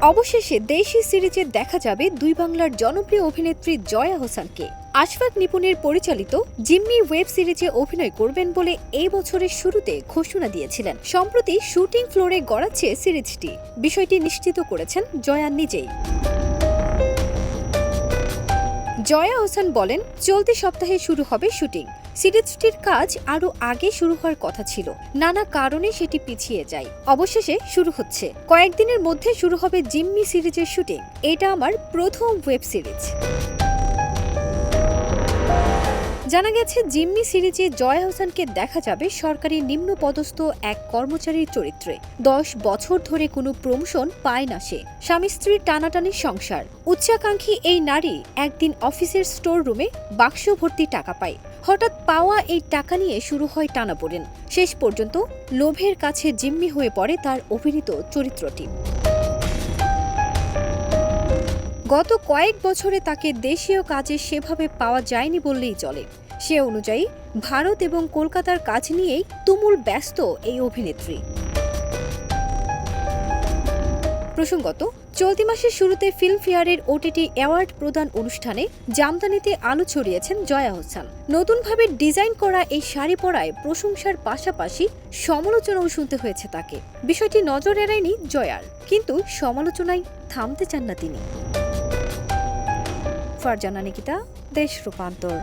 অবশেষে দেশি সিরিজে দেখা যাবে দুই বাংলার জনপ্রিয় অভিনেত্রী জয়া হোসেনকে। আশফাক নিপুণের পরিচালিত জিম্মি ওয়েব সিরিজে অভিনয় করবেন বলে এই বছরের শুরুতে ঘোষণা দিয়েছিলেন। সম্প্রতি শুটিং ফ্লোরে গড়াচ্ছে সিরিজটি, বিষয়টি নিশ্চিত করেছেন জয়া নিজেই। জয়া হোসেন বলেন, চলতি সপ্তাহে শুরু হবে শুটিং। সিরিজটির কাজ আরও আগে শুরু হওয়ার কথা ছিল, নানা কারণে সেটি পিছিয়ে যায়। অবশেষে শুরু হচ্ছে, কয়েকদিনের মধ্যে শুরু হবে জিম্মি সিরিজের শুটিং। এটা আমার প্রথম ওয়েব সিরিজ। জানা গেছে, জিম্মি সিরিজে জয়া হোসেনকে দেখা যাবে সরকারি নিম্নপদস্থ এক কর্মচারীর চরিত্রে। 10 বছর ধরে কোনো প্রমোশন পায় না সে। স্বামী স্ত্রীর টানাটানির সংসার। উচ্চাকাঙ্ক্ষী এই নারী একদিন অফিসের স্টোর রুমে বাক্স ভর্তি টাকা পায়। হঠাৎ পাওয়া এই টাকা নিয়ে শুরু হয় টানাপোড়েন। শেষ পর্যন্ত লোভের কাছে জিম্মি হয়ে পড়ে তার অভিনীত চরিত্রটি। গত কয়েক বছরে তাকে দেশীয় কাজে সেভাবে পাওয়া যায়নি বললেই চলে। সে অনুযায়ী ভারত এবং কলকাতার কাজ নিয়েই তুমুল ব্যস্ত এই অভিনেত্রী। প্রসঙ্গত, চলতি মাসের শুরুতে ফিল্মফেয়ারের ওটিটি অ্যাওয়ার্ড প্রদান অনুষ্ঠানে জামদানিতে আলো ছড়িয়েছেন জয়া হোসেন। নতুনভাবে ডিজাইন করা এই শাড়ি পরায় প্রশংসার পাশাপাশি সমালোচনাও শুনতে হয়েছে তাকে। বিষয়টি নজর এড়ায়নি জয়ার, কিন্তু সমালোচনায় থামতে চান না তিনি। ফারজানা নিকিতা, দেশ রূপান্তর।